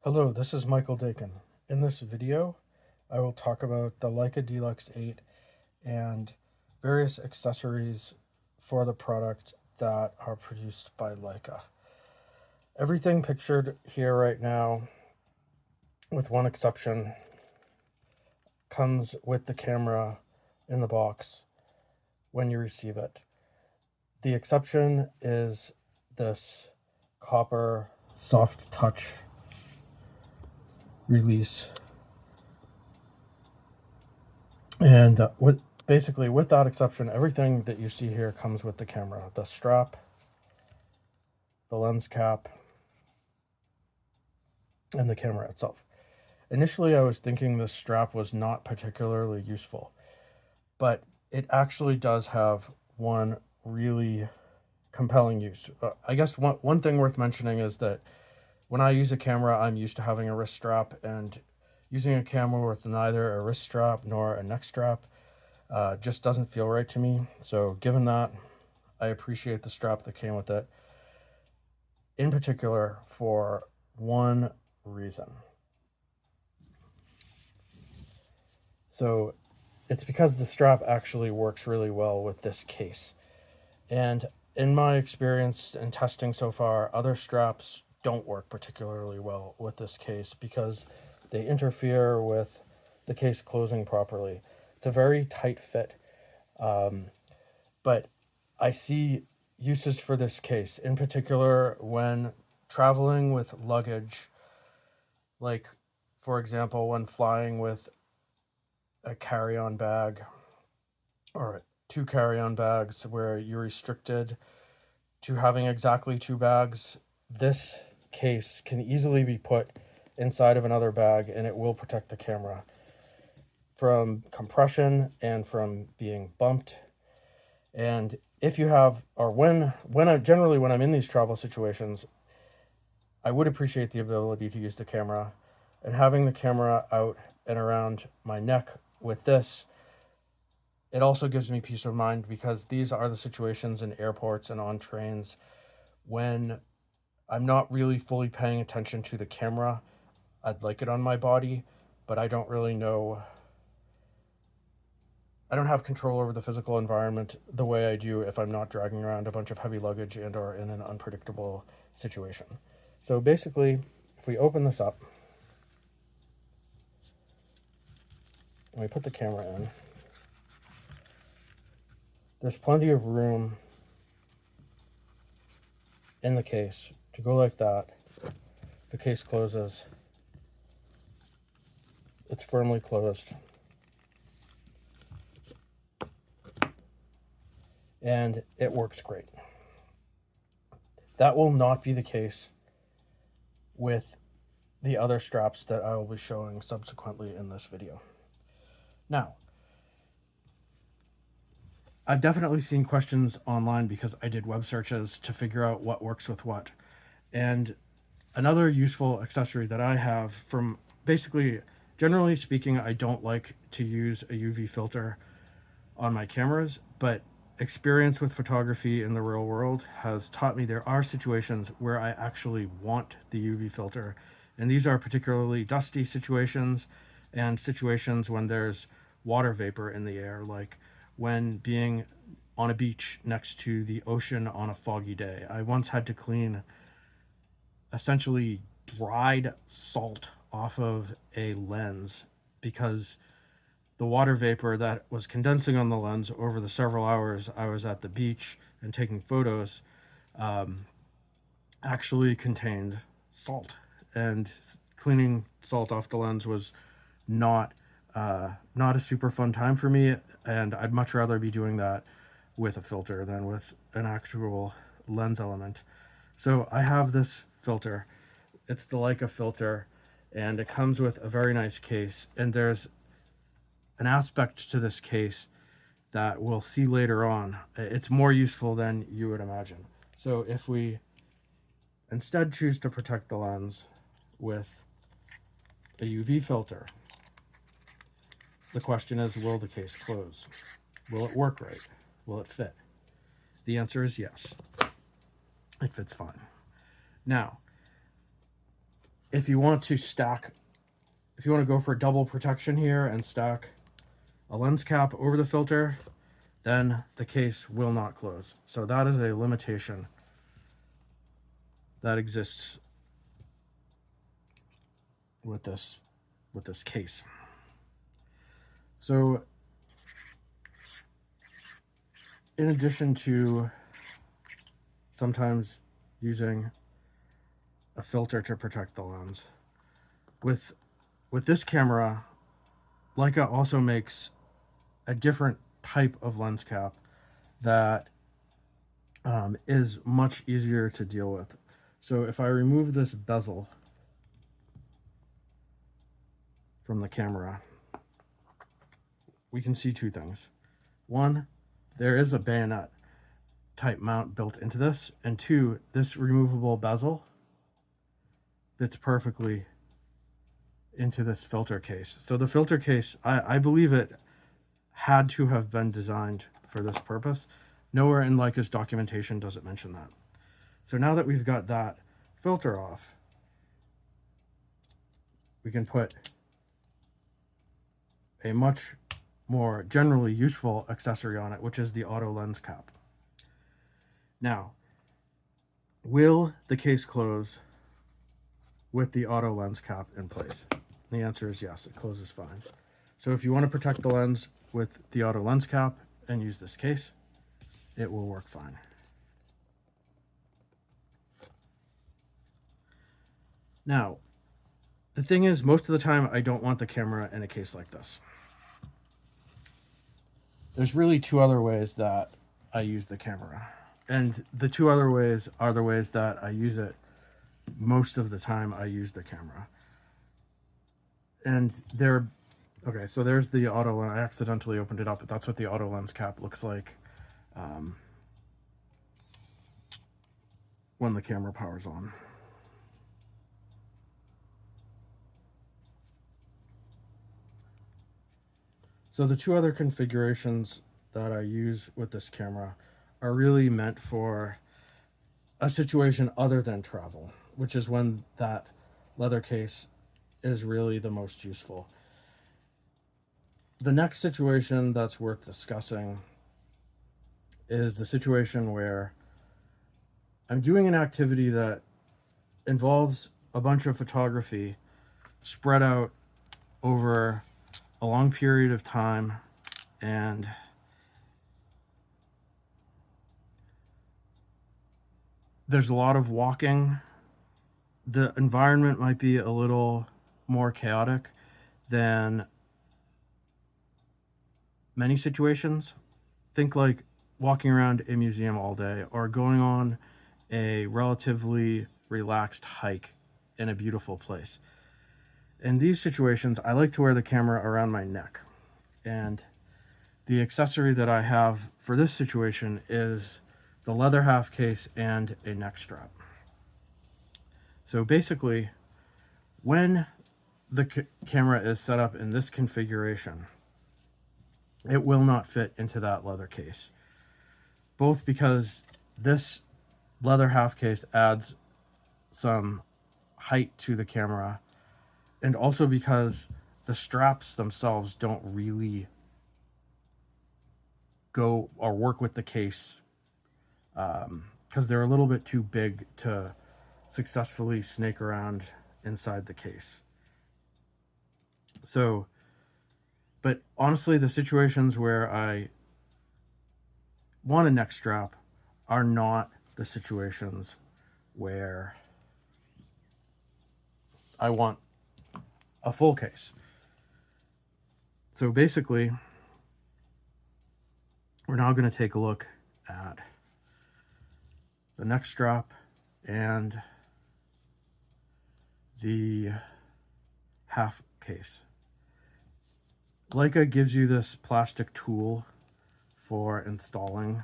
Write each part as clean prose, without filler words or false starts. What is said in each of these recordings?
Hello, this is Michael Dakin. In this video, I will talk about the Leica D-Lux 8 and various accessories for the product that are produced by Leica. Everything pictured here right now, with one exception, comes with the camera in the box when you receive it. The exception is this copper soft touch release. And with that exception, everything that you see here comes with the camera. The strap, the lens cap, and the camera itself. Initially, I was thinking this strap was not particularly useful, but it actually does have one really compelling use. I guess one thing worth mentioning is that when I use a camera, I'm used to having a wrist strap, and using a camera with neither a wrist strap nor a neck strap just doesn't feel right to me. So given that, I appreciate the strap that came with it, in particular for one reason. So it's because the strap actually works really well with this case. And in my experience and testing so far, other straps don't work particularly well with this case because they interfere with the case closing properly. It's a very tight fit. But I see uses for this case, in particular when traveling with luggage, like, for example, when flying with a carry-on bag or two carry-on bags where you're restricted to having exactly two bags. This case can easily be put inside of another bag and it will protect the camera from compression and from being bumped. And if you have, or when I'm in these travel situations, I would appreciate the ability to use the camera, and having the camera out and around my neck with this, it also gives me peace of mind because these are the situations in airports and on trains when I'm not really fully paying attention to the camera. I'd like it on my body, but I don't really know. I don't have control over the physical environment the way I do if I'm not dragging around a bunch of heavy luggage and or in an unpredictable situation. So basically, if we open this up and we put the camera in, there's plenty of room in the case to go like that. The case closes. It's firmly closed. And it works great. That will not be the case with the other straps that I will be showing subsequently in this video. Now, I've definitely seen questions online because I did web searches to figure out what works with what. And another useful accessory that I have from basically, generally speaking, I don't like to use a UV filter on my cameras, but experience with photography in the real world has taught me there are situations where I actually want the UV filter. And these are particularly dusty situations and situations when there's water vapor in the air, like when being on a beach next to the ocean on a foggy day. I once had to clean essentially dried salt off of a lens because the water vapor that was condensing on the lens over the several hours I was at the beach and taking photos actually contained salt. And cleaning salt off the lens was not a super fun time for me, and I'd much rather be doing that with a filter than with an actual lens element. So I have this filter. It's the Leica filter, and it comes with a very nice case, and there's an aspect to this case that we'll see later on. It's more useful than you would imagine. So if we instead choose to protect the lens with a UV filter, the question is, will the case close? Will it work right? Will it fit? The answer is yes. It fits fine. Now, if you want to stack, if you want to go for double protection here and stack a lens cap over the filter, then the case will not close. So that is a limitation that exists with this case. So in addition to sometimes using a filter to protect the lens, with this camera, Leica also makes a different type of lens cap that is much easier to deal with. So if I remove this bezel from the camera, we can see two things. One, there is a bayonet type mount built into this, and two, this removable bezel fits perfectly into this filter case. So the filter case, I believe it had to have been designed for this purpose. Nowhere in Leica's documentation does it mention that. So now that we've got that filter off, we can put a much more generally useful accessory on it, which is the auto lens cap. Now, will the case close with the auto lens cap in place? The answer is yes, it closes fine. So if you want to protect the lens with the auto lens cap and use this case, it will work fine. Now, the thing is, most of the time I don't want the camera in a case like this. There's really two other ways that I use the camera. And the two other ways are the ways that I use it most of the time I use the camera. And they're, okay, so there's the auto lens. I accidentally opened it up, but that's what the auto lens cap looks like when the camera powers on. So the two other configurations that I use with this camera are really meant for a situation other than travel, which is when that leather case is really the most useful. The next situation that's worth discussing is the situation where I'm doing an activity that involves a bunch of photography spread out over a long period of time, and there's a lot of walking. The environment might be a little more chaotic than many situations. Think like walking around a museum all day or going on a relatively relaxed hike in a beautiful place. In these situations, I like to wear the camera around my neck. And the accessory that I have for this situation is the leather half case and a neck strap. So basically, when the camera is set up in this configuration, it will not fit into that leather case. Both because this leather half case adds some height to the camera, and also because the straps themselves don't really go or work with the case, because they're a little bit too big to successfully snake around inside the case. So, but honestly, the situations where I want a neck strap are not the situations where I want a full case. So basically, we're now going to take a look at the neck strap and the half case. Leica gives you this plastic tool for installing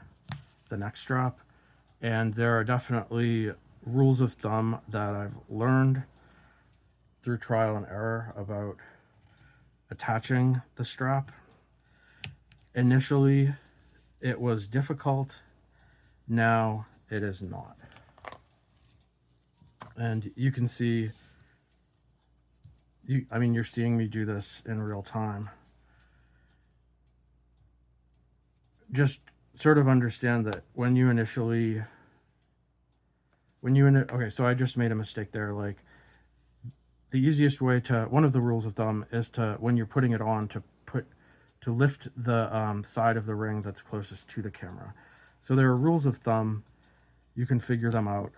the neck strap, and there are definitely rules of thumb that I've learned through trial and error about attaching the strap. Initially, it was difficult. Now it is not. And you can see I mean, you're seeing me do this in real time. Just sort of understand that okay, so I just made a mistake there. Like, the easiest way one of the rules of thumb is to, when you're putting it on, to lift the side of the ring that's closest to the camera. So there are rules of thumb. You can figure them out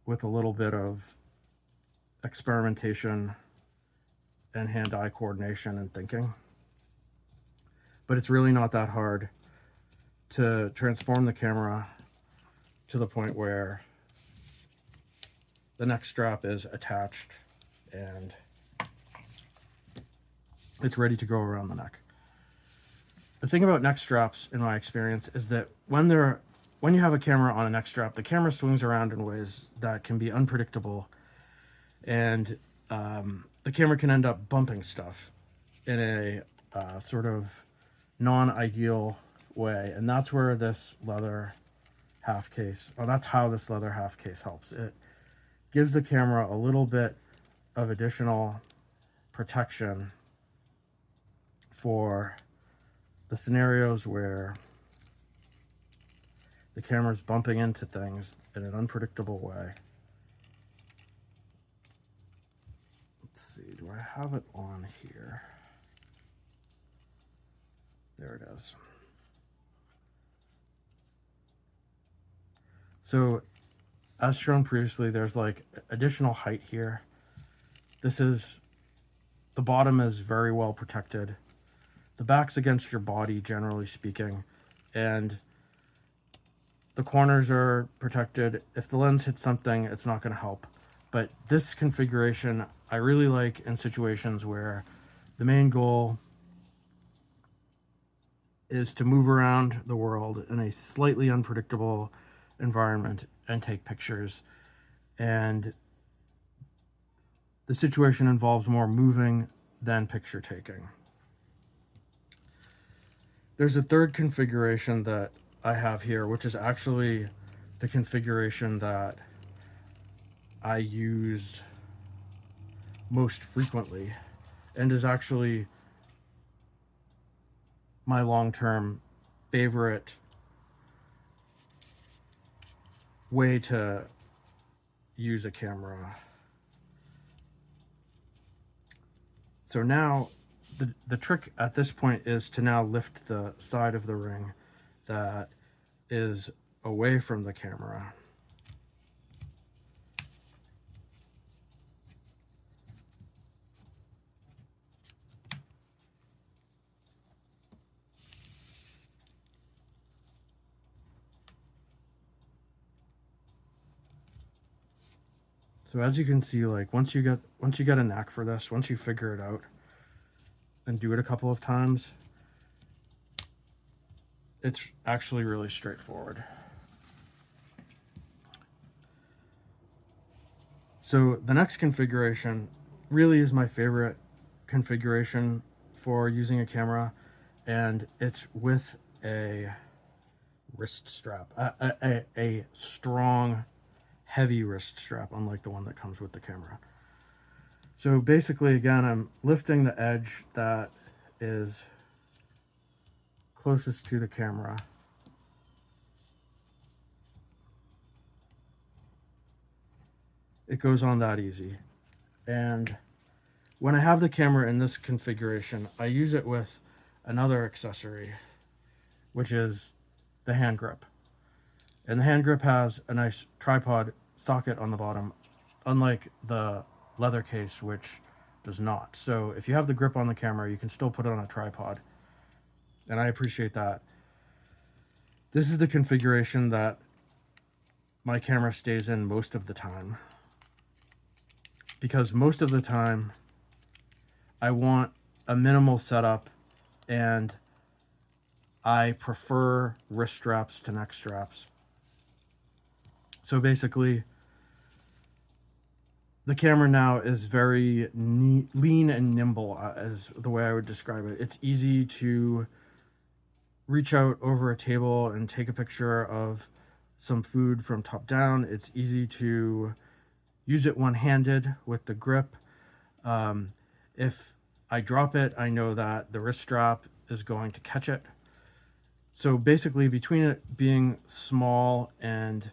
with a little bit of experimentation and hand-eye coordination and thinking. But it's really not that hard to transform the camera to the point where the neck strap is attached and it's ready to go around the neck. The thing about neck straps, in my experience, is that when you have a camera on a neck strap, the camera swings around in ways that can be unpredictable, and the camera can end up bumping stuff in a sort of non-ideal way, and that's where this leather half case, or that's how this leather half case helps. It gives the camera a little bit of additional protection for the scenarios where the camera's bumping into things in an unpredictable way. Let's see, do I have it on here? There it is. So, as shown previously, there's like additional height here. The bottom is very well protected. The back's against your body, generally speaking, and the corners are protected. If the lens hits something, it's not going to help. But this configuration I really like in situations where the main goal is to move around the world in a slightly unpredictable environment and take pictures. And the situation involves more moving than picture taking. There's a third configuration that I have here, which is actually the configuration that I use most frequently and is actually my long-term favorite way to use a camera. So now the trick at this point is to now lift the side of the ring that is away from the camera. So as you can see, like once you get a knack for this, once you figure it out and do it a couple of times, it's actually really straightforward. So the next configuration really is my favorite configuration for using a camera, and it's with a wrist strap, a strong, heavy wrist strap, unlike the one that comes with the camera. So basically, again, I'm lifting the edge that is closest to the camera. It goes on that easy. And when I have the camera in this configuration, I use it with another accessory, which is the hand grip. And the hand grip has a nice tripod socket on the bottom, unlike the leather case, which does not. So if you have the grip on the camera, you can still put it on a tripod, and I appreciate that. This is the configuration that my camera stays in most of the time, because most of the time I want a minimal setup and I prefer wrist straps to neck straps. So basically, the camera now is very lean and nimble, is the way I would describe it. It's easy to reach out over a table and take a picture of some food from top down. It's easy to use it one-handed with the grip. If I drop it, I know that the wrist strap is going to catch it. So basically, between it being small and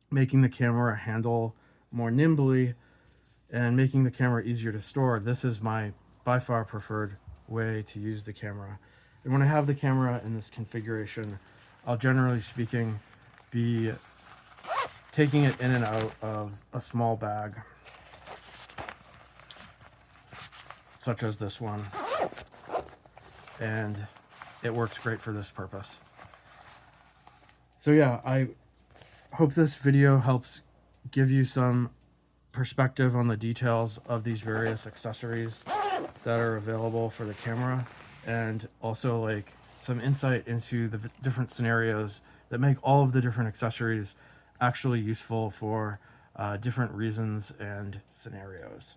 making the camera handle more nimbly and making the camera easier to store, this is my by far preferred way to use the camera. And when I have the camera in this configuration, I'll generally speaking be taking it in and out of a small bag, such as this one, and it works great for this purpose. So yeah, I hope this video helps give you some perspective on the details of these various accessories that are available for the camera, and also like some insight into the different scenarios that make all of the different accessories actually useful for different reasons and scenarios.